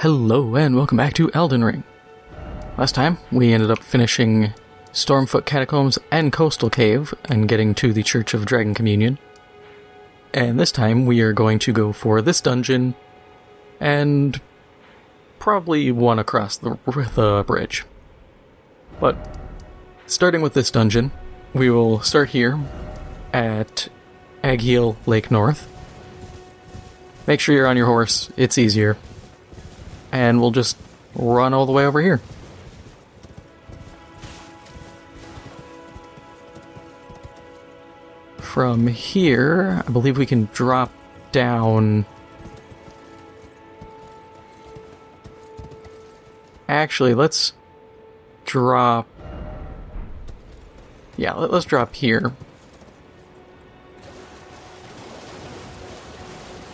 Hello and welcome back to Elden Ring. Last time, we ended up finishing Stormfoot Catacombs and Coastal Cave and getting to the Church of Dragon Communion. And this time, we are going to go for this dungeon and probably one across the bridge. But starting with this dungeon, we will start here at Agheel Lake North. Make sure you're on your horse, it's easier. And we'll just run all the way over here. From here, I believe we can drop down. Actually, let's drop. Yeah, let's drop here.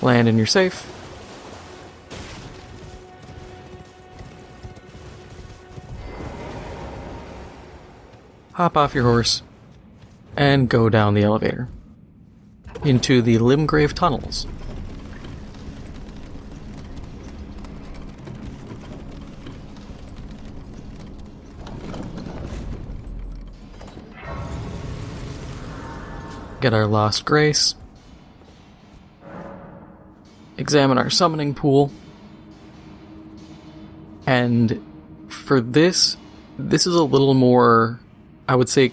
Land and you're safe. Hop off your horse and go down the elevator into the Limgrave tunnels. Get our Lost Grace. Examine our summoning pool. And for this is a little more, I would say,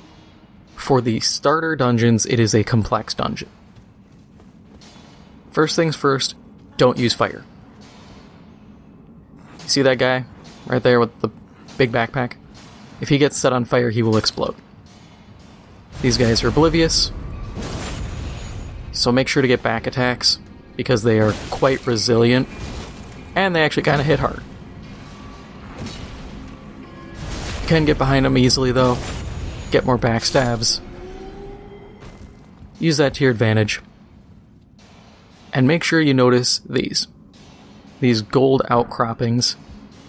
for the starter dungeons, it is a complex dungeon. First things first, don't use fire. See that guy right there with the big backpack? If he gets set on fire, he will explode. These guys are oblivious, so make sure to get back attacks, because they are quite resilient, and they actually kind of hit hard. You can get behind them easily, though. Get more backstabs. Use that to your advantage. And make sure you notice these. These gold outcroppings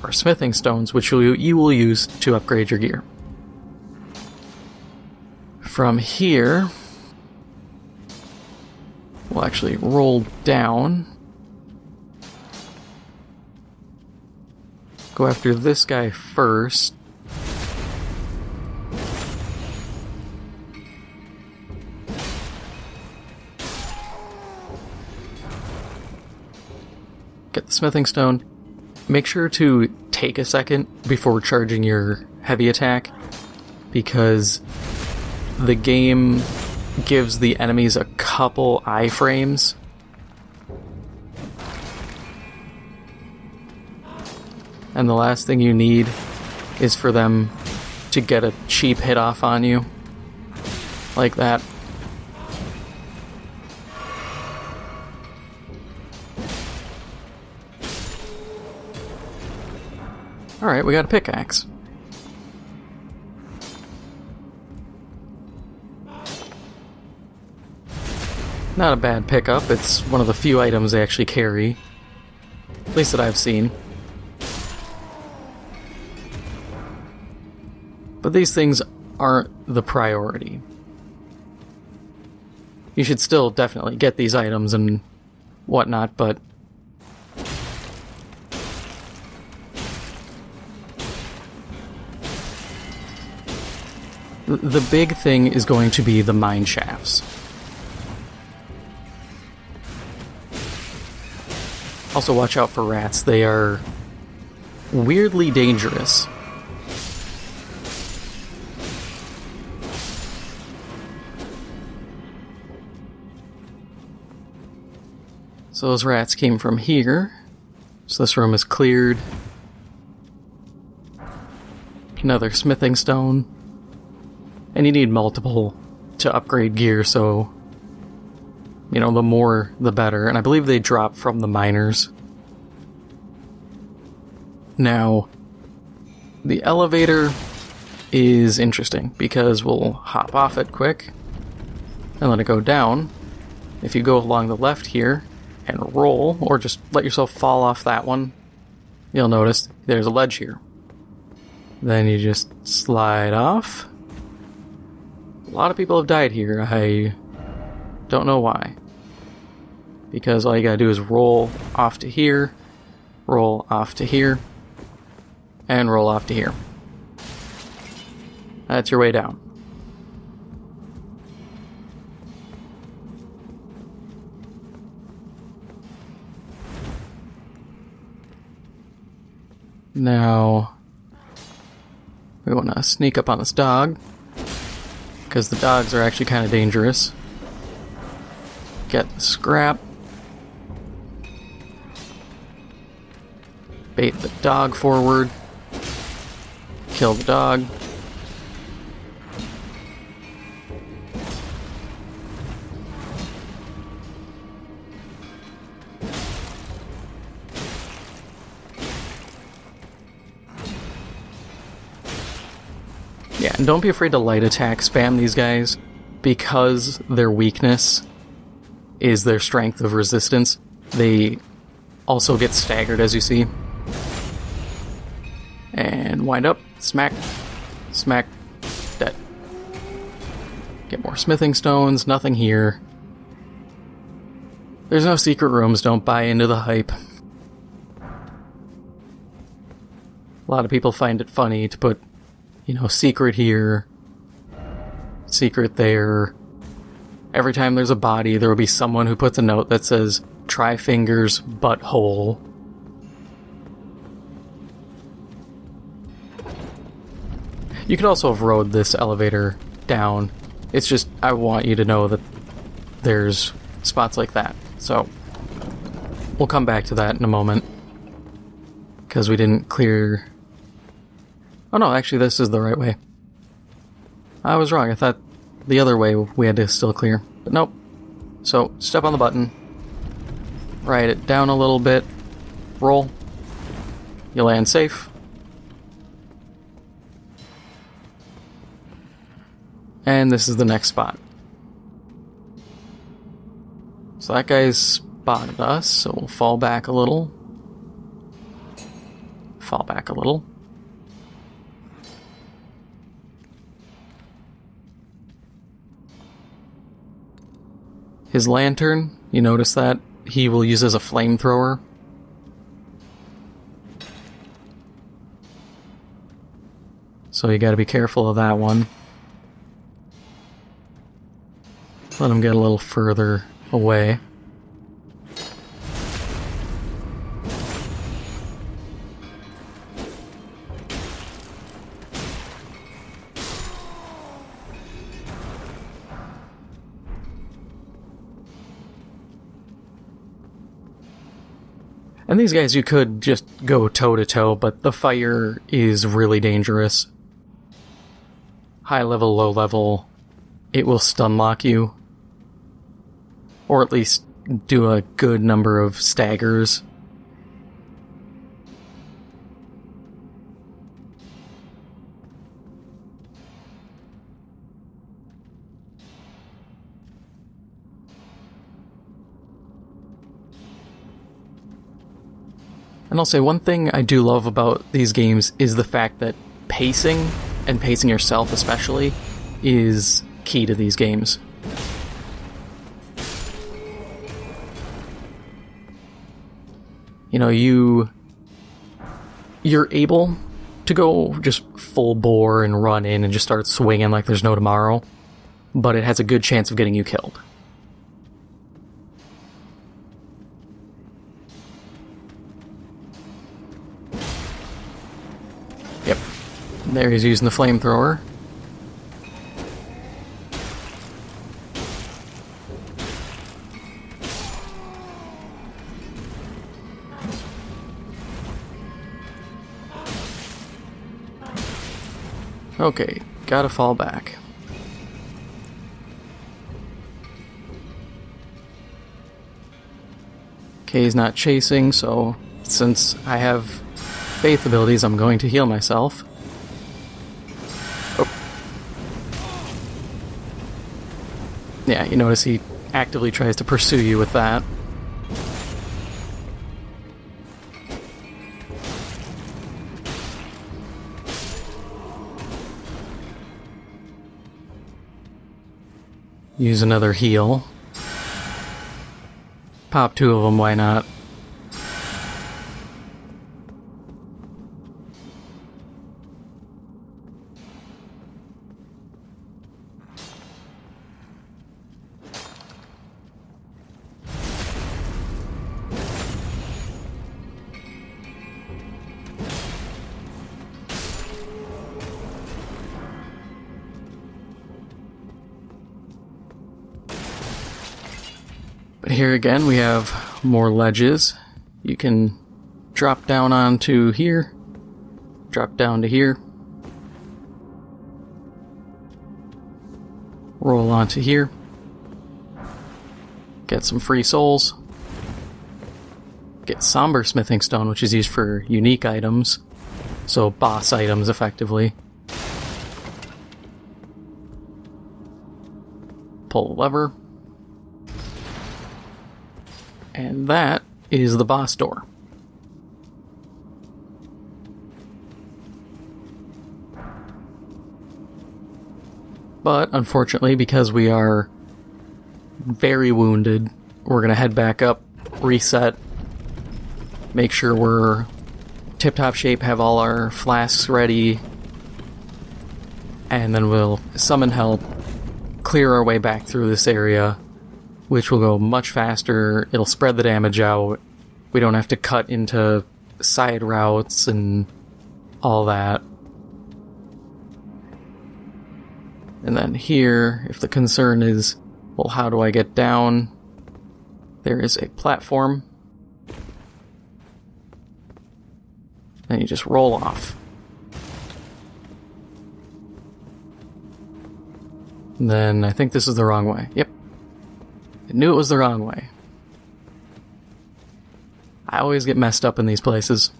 are smithing stones, which you will use to upgrade your gear. From here, we'll actually roll down. Go after this guy first. Get the smithing stone. Make sure to take a second before charging your heavy attack, because the game gives the enemies a couple iframes. And the last thing you need is for them to get a cheap hit off on you. Like that. Alright, we got a pickaxe. Not a bad pickup, it's one of the few items they actually carry. At least that I've seen. But these things aren't the priority. You should still definitely get these items and whatnot, but the big thing is going to be the mine shafts. Also watch out for rats, they are weirdly dangerous. So those rats came from here, so this room is cleared. Another smithing stone. And you need multiple to upgrade gear, so, you know, the more the better. And I believe they drop from the miners. Now, the elevator is interesting, because we'll hop off it quick and let it go down. If you go along the left here and roll, or just let yourself fall off that one, you'll notice there's a ledge here. Then you just slide off. A lot of people have died here. I don't know why. Because all you gotta do is roll off to here, roll off to here, and roll off to here. That's your way down. Now, we want to sneak up on this dog, because the dogs are actually kind of dangerous. Get the scrap. Bait the dog forward. Kill the dog. Yeah, and don't be afraid to light attack spam these guys, because their weakness is their strength of resistance. They also get staggered, as you see. And wind up, smack, smack, dead. Get more smithing stones, nothing here. There's no secret rooms, don't buy into the hype. A lot of people find it funny to put, you know, secret here, secret there. Every time there's a body, there will be someone who puts a note that says, try fingers, butthole. You could also have rode this elevator down. It's just, I want you to know that there's spots like that. So, we'll come back to that in a moment. Because we didn't clear... Oh no, actually this is the right way. I was wrong, I thought the other way we had to still clear. But nope. So, step on the button. Ride it down a little bit. Roll. You land safe. And this is the next spot. So that guy's spotted us, so we'll fall back a little. Fall back a little. His lantern, you notice that? He will use as a flamethrower. So you gotta be careful of that one. Let him get a little further away. And these guys you could just go toe-to-toe, but the fire is really dangerous. High level, low level, it will stun lock you. Or at least do a good number of staggers. And I'll say one thing I do love about these games is the fact that pacing, and pacing yourself especially, is key to these games. You know, you're able to go just full bore and run in and just start swinging like there's no tomorrow, but it has a good chance of getting you killed. Yep. There he's using the flamethrower. Okay, gotta fall back. Okay, he's not chasing, so since I have faith abilities, I'm going to heal myself. Oh. Yeah, you notice he actively tries to pursue you with that. Use another heal. Pop two of them, why not? But here again, we have more ledges. You can drop down onto here, drop down to here, roll onto here, get some free souls, get somber smithing stone, which is used for unique items, so boss items effectively. Pull the lever, and that is the boss door. But unfortunately, because we are very wounded, we're going to head back up, reset, make sure we're tip-top shape, have all our flasks ready, and then we'll summon help, clear our way back through this area, which will go much faster. It'll spread the damage out. We don't have to cut into side routes and all that. And then here, if the concern is, well, how do I get down? There is a platform. Then you just roll off. And then I think this is the wrong way. Yep. I knew it was the wrong way. I always get messed up in these places.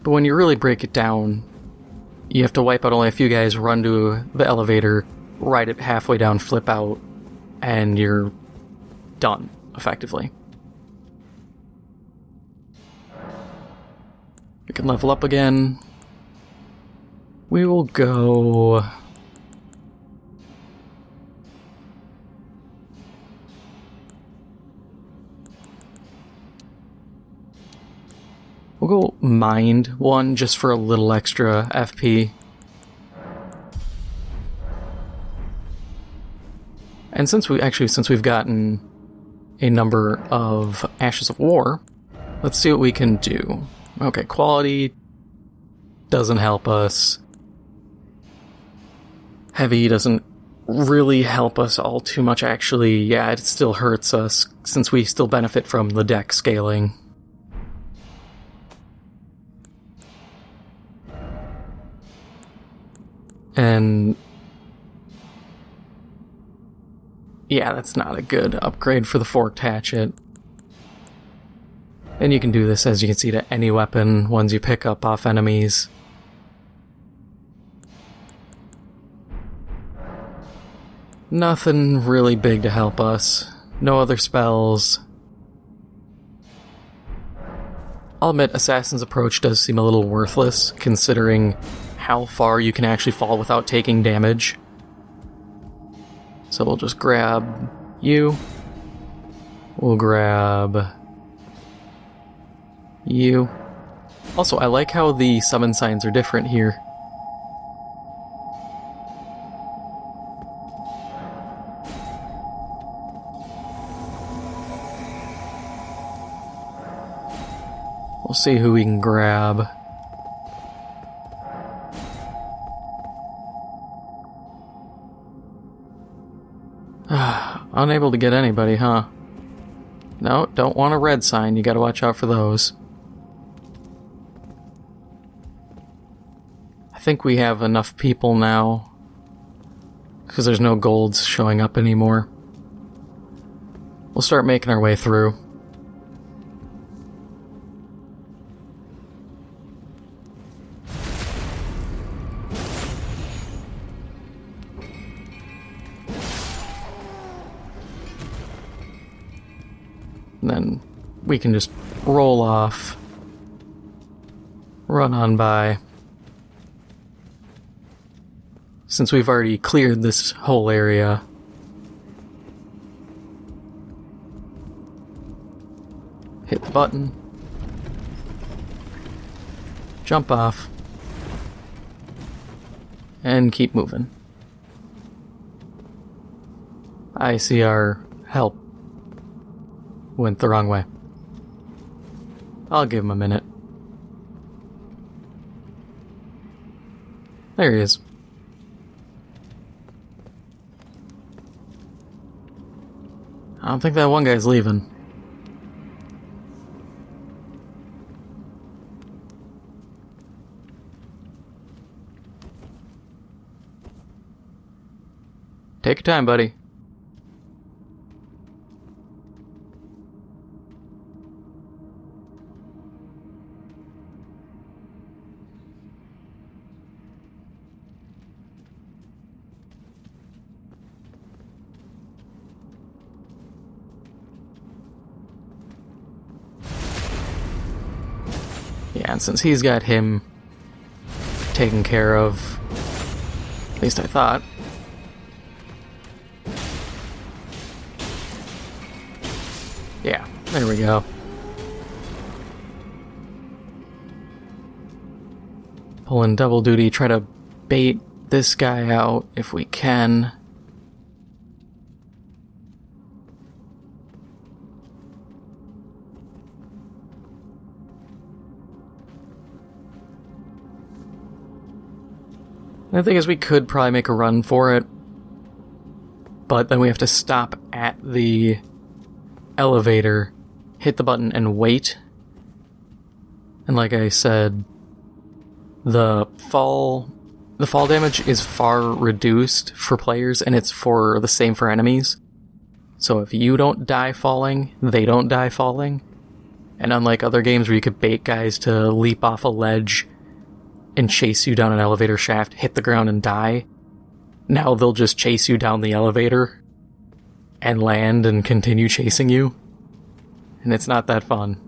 But when you really break it down, you have to wipe out only a few guys, run to the elevator, ride it halfway down, flip out, and you're done, effectively. We can level up again. We will go... We'll go Mind one just for a little extra FP. And since we've gotten a number of Ashes of War, let's see what we can do. Okay, quality doesn't help us. Heavy doesn't really help us all too much, actually. Yeah, it still hurts us since we still benefit from the deck scaling. And yeah, that's not a good upgrade for the forked hatchet. And you can do this, as you can see, to any weapon, ones you pick up off enemies. Nothing really big to help us. No other spells. I'll admit, Assassin's Approach does seem a little worthless, considering how far you can actually fall without taking damage. So we'll just grab you. We'll grab you. Also, I like how the summon signs are different here. We'll see who we can grab. Unable to get anybody, huh? No, don't want a red sign. You gotta watch out for those. I think we have enough people now, because there's no golds showing up anymore. We'll start making our way through. And then we can just roll off, run on by. Since we've already cleared this whole area, hit the button, jump off, and keep moving. I see our Help. Went the wrong way. I'll give him a minute. There he is. I don't think that one guy's leaving. Take your time, buddy. Yeah, and since he's got him taken care of, at least I thought. Yeah, there we go. Pulling double duty, try to bait this guy out if we can. The thing is, we could probably make a run for it, but then we have to stop at the elevator, hit the button, and wait. And like I said, the fall damage is far reduced for players, and it's for the same for enemies. So if you don't die falling, they don't die falling. And unlike other games where you could bait guys to leap off a ledge and chase you down an elevator shaft, hit the ground and die, now they'll just chase you down the elevator and land and continue chasing you. And it's not that fun.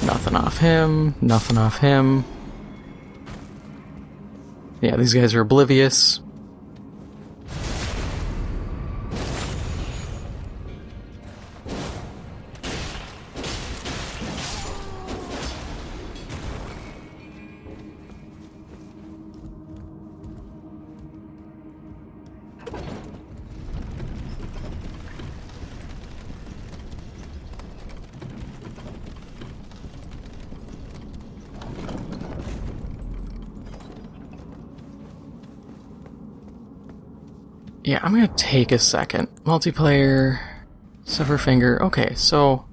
Nothing off him, nothing off him. Yeah, these guys are oblivious. Yeah, I'm gonna take a second. Multiplayer, sever finger. Okay, so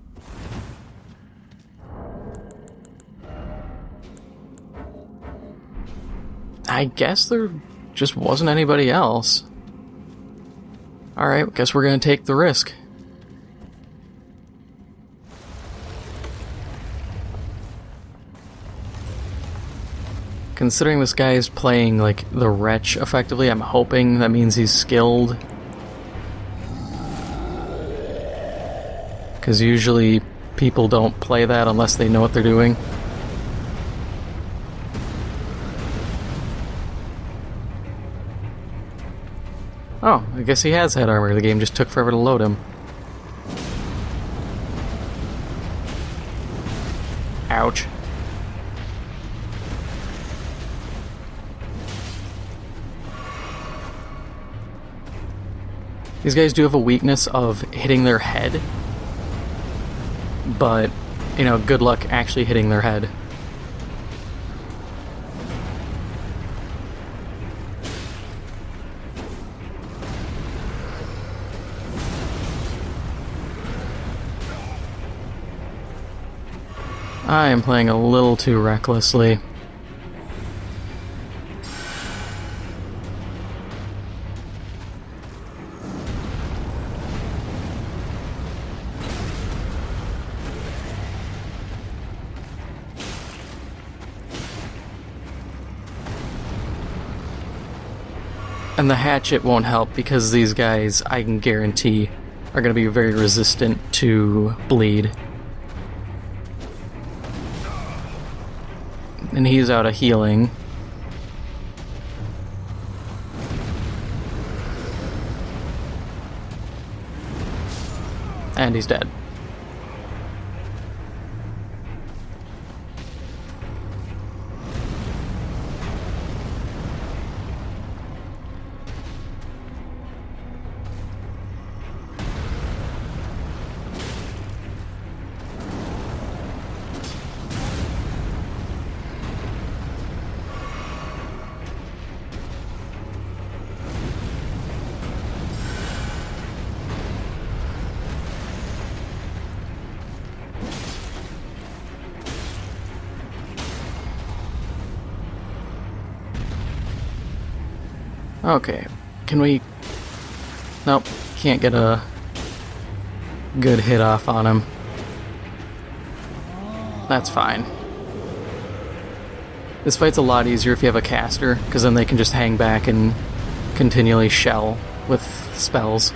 I guess there just wasn't anybody else. Alright, guess we're gonna take the risk. Considering this guy is playing, like, the Wretch, effectively, I'm hoping that means he's skilled. Because usually people don't play that unless they know what they're doing. Oh, I guess he has had armor. The game just took forever to load him. Ouch. These guys do have a weakness of hitting their head, but, you know, good luck actually hitting their head. I am playing a little too recklessly. And the hatchet won't help because these guys, I can guarantee, are going to be very resistant to bleed. And he's out of healing. And he's dead. Okay, can we... Nope, can't get a good hit off on him. That's fine. This fight's a lot easier if you have a caster, because then they can just hang back and continually shell with spells.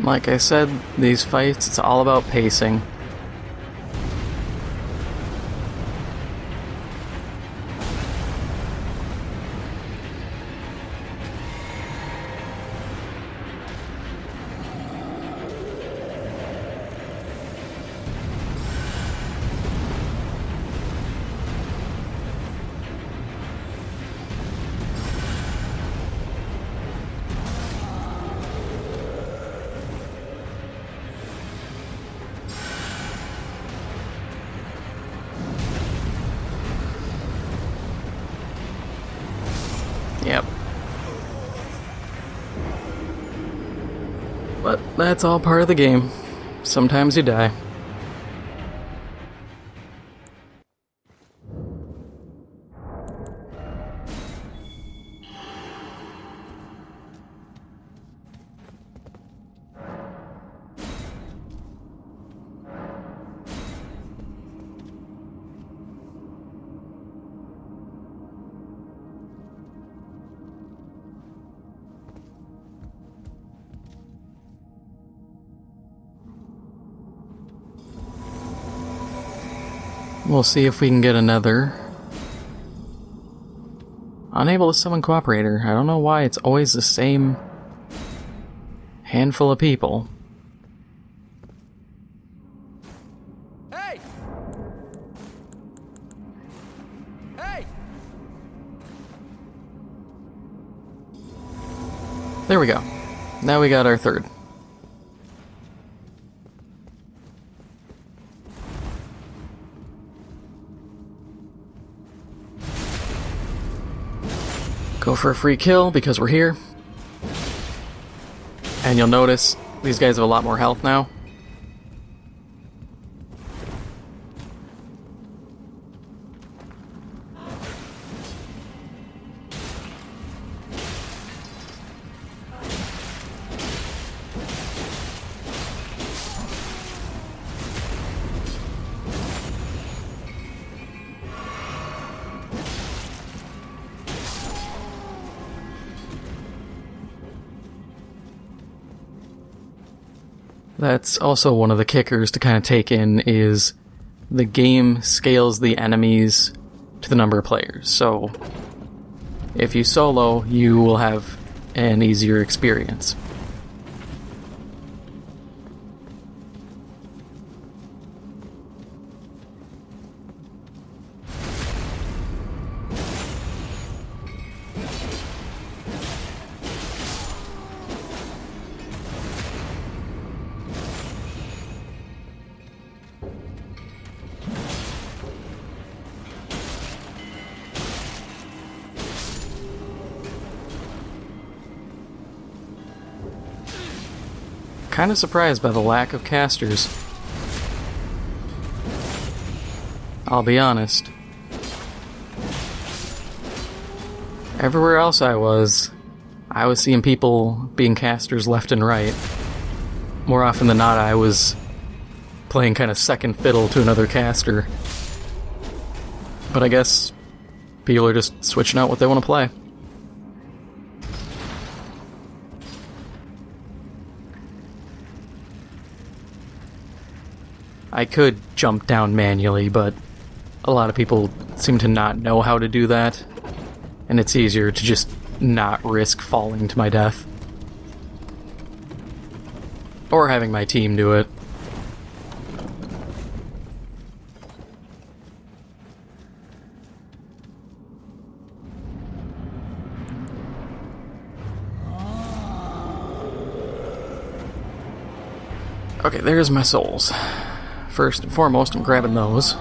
Like I said, these fights, it's all about pacing. Yep. But that's all part of the game. Sometimes you die. We'll see if we can get another. Unable to summon Cooperator. I don't know why it's always the same handful of people. Hey! Hey! There we go. Now we got our third. Go for a free kill because we're here. And you'll notice these guys have a lot more health now. That's also one of the kickers to kind of take in is the game scales the enemies to the number of players. So if you solo, you will have an easier experience. Kind of surprised by the lack of casters. I'll be honest. Everywhere else I was seeing people being casters left and right. more often than not, I was playing kind of second fiddle to another caster. But I guess people are just switching out what they want to play. I could jump down manually, but a lot of people seem to not know how to do that, and it's easier to just not risk falling to my death. Or having my team do it. Okay, there's my souls. First and foremost, I'm grabbing those.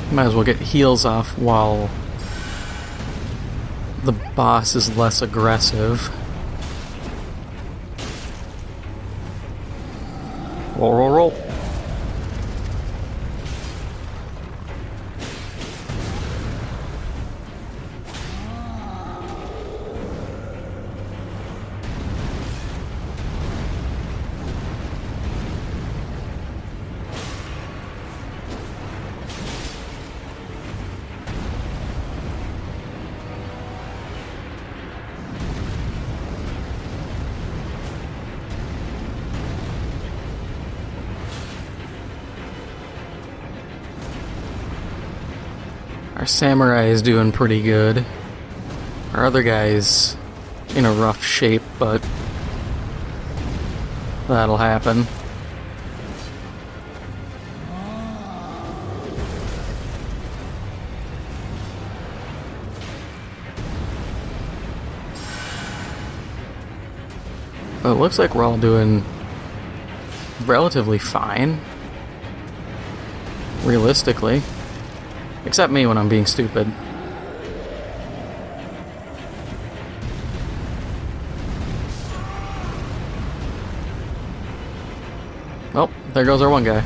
Might as well get heals off while the boss is less aggressive. Roll, roll, roll. Our samurai is doing pretty good. Our other guy's in a rough shape, but that'll happen. But it looks like we're all doing relatively fine. Realistically. Except me when I'm being stupid. Oh, there goes our one guy.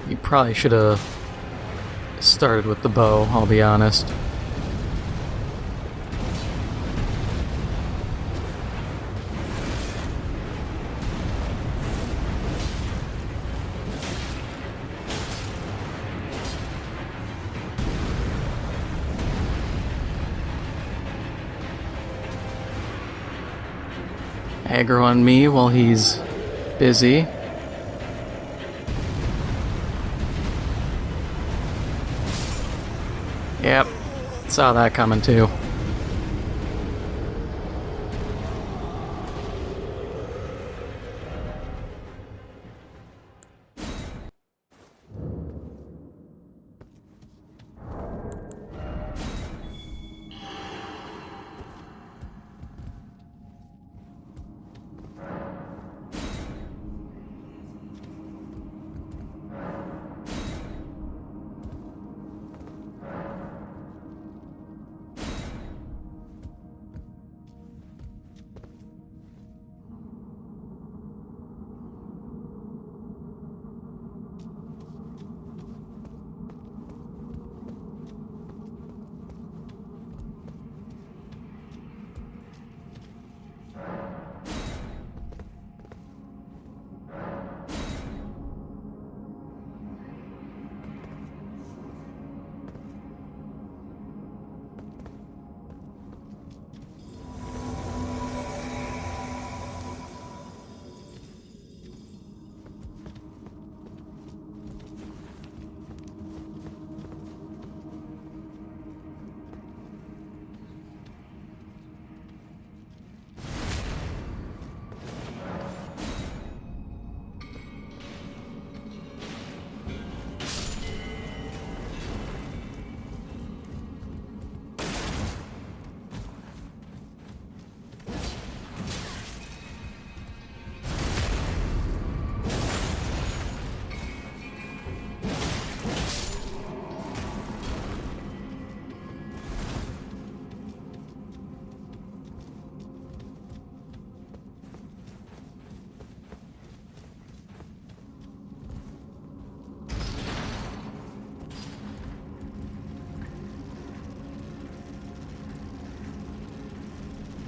You probably should have started with the bow, I'll be honest. Aggro on me while he's busy. Yep, saw that coming too.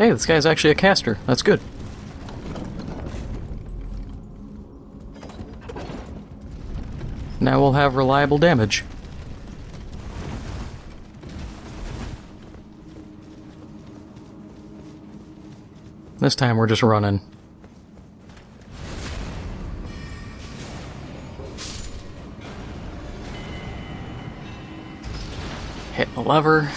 Hey, this guy's actually a caster. That's good. Now we'll have reliable damage. This time we're just running. Hit the lever.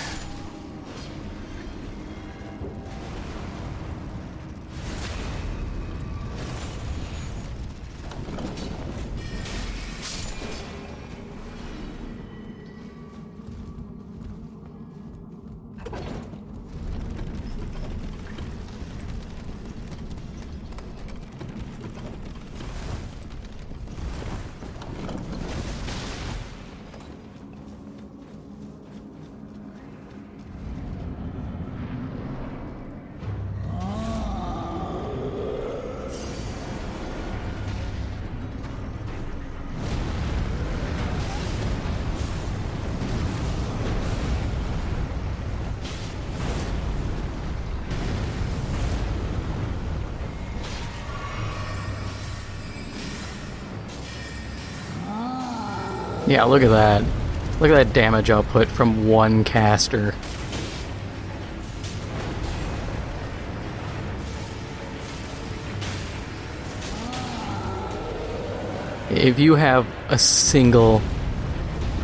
Yeah, look at that. Look at that damage output from one caster. If you have a single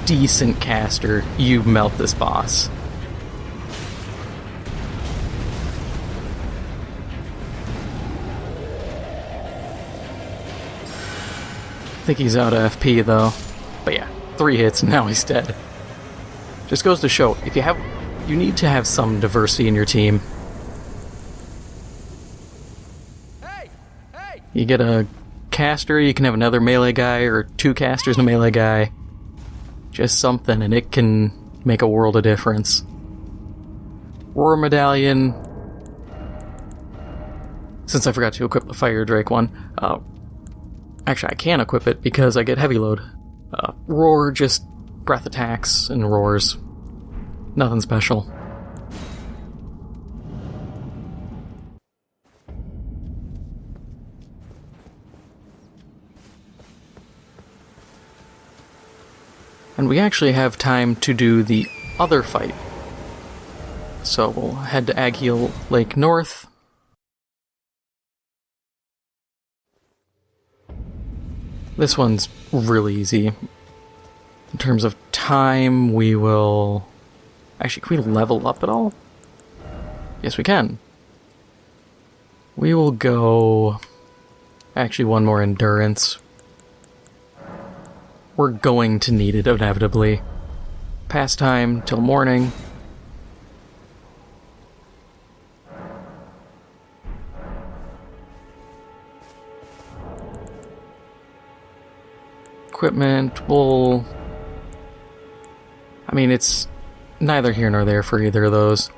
decent caster, you melt this boss. I think he's out of FP though. But yeah, 3 hits and now he's dead. Just goes to show, you need to have some diversity in your team. Hey! Hey! You get a caster, you can have another melee guy, or 2 casters and a melee guy. Just something, and it can make a world of difference. Roar Medallion. Since I forgot to equip the Fire Drake one, actually I can equip it because I get heavy load. Roar, just breath attacks and roars. Nothing special. And we actually have time to do the other fight. So we'll head to Agheel Lake North. This one's really easy. In terms of time, we will... Actually, can we level up at all? Yes, we can. We will go... Actually, one more endurance. We're going to need it, inevitably. Pastime till morning. Equipment will... I mean, it's neither here nor there for either of those.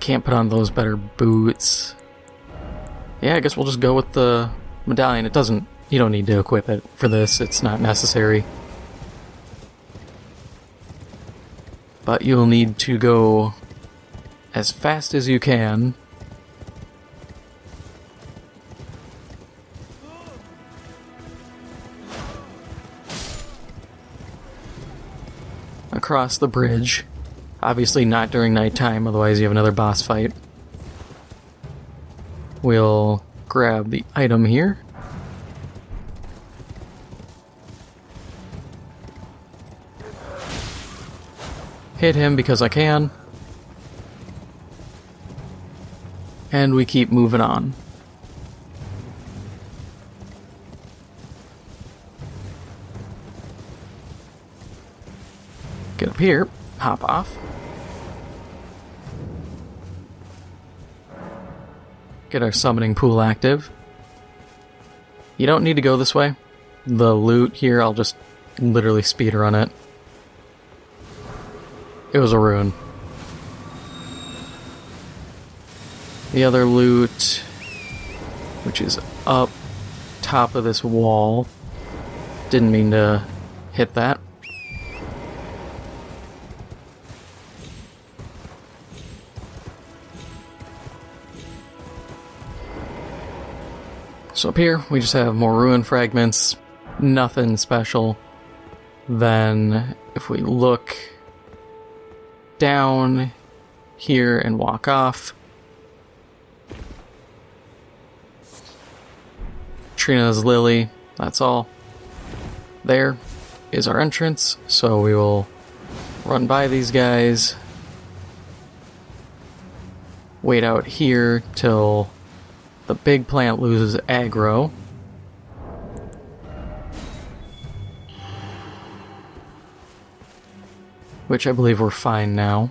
Can't put on those better boots. Yeah, I guess we'll just go with the medallion. It doesn't... You don't need to equip it for this. It's not necessary. But you'll need to go as fast as you can. Across the bridge. Obviously not during nighttime, otherwise you have another boss fight. We'll grab the item here. Hit him because I can. And we keep moving on. Get up here, hop off. Get our summoning pool active. You don't need to go this way. The loot here, I'll just literally speedrun it. It was a ruin. The other loot, which is up top of this wall. Didn't mean to hit that. So up here, we just have more ruin fragments. Nothing special. Then, if we look down here and walk off, Trina's Lily, that's all. There is our entrance, so we will run by these guys, wait out here till the big plant loses aggro. Which I believe we're fine now.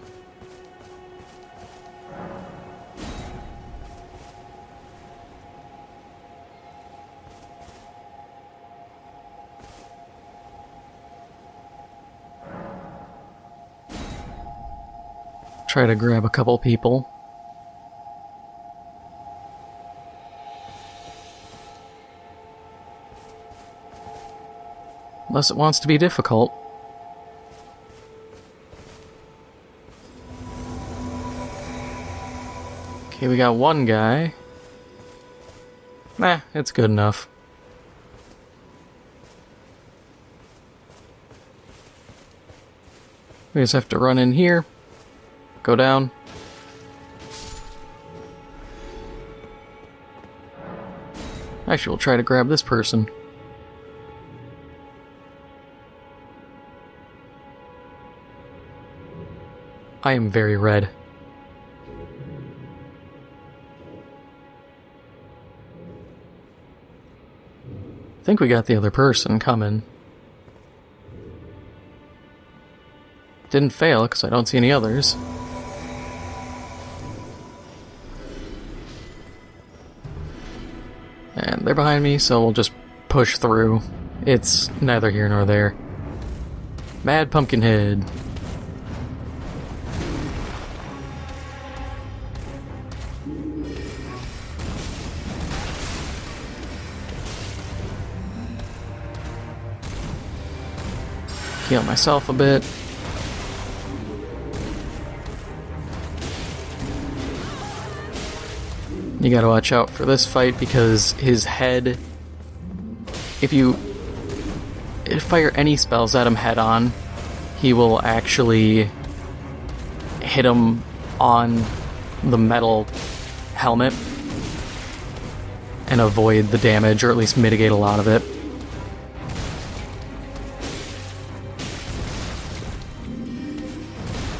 Try to grab a couple people. Unless it wants to be difficult. Okay, we got one guy. Nah, it's good enough. We just have to run in here. Go down. Actually, we'll try to grab this person. I am very red. I think we got the other person coming. Didn't fail because I don't see any others. And they're behind me, so we'll just push through. It's neither here nor there. Mad Pumpkinhead. Heal myself a bit. You gotta watch out for this fight because his head, if you fire any spells at him head on, he will actually hit him on the metal helmet and avoid the damage, or at least mitigate a lot of it.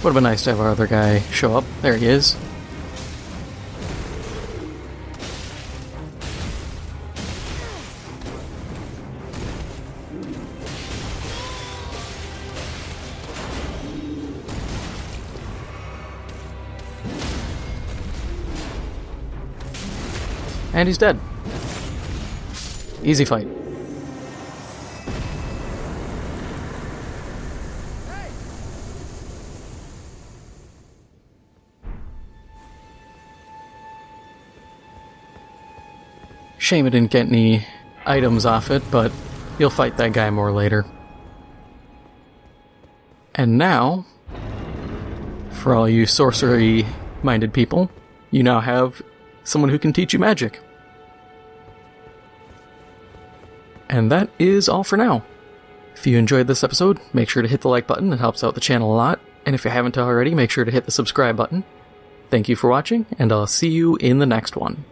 Would have been nice to have our other guy show up. There he is. And he's dead. Easy fight. Shame I didn't get any items off it, but you'll fight that guy more later. And now, for all you sorcery-minded people, you now have someone who can teach you magic. And that is all for now. If you enjoyed this episode, make sure to hit the like button, it helps out the channel a lot. And if you haven't already, make sure to hit the subscribe button. Thank you for watching, and I'll see you in the next one.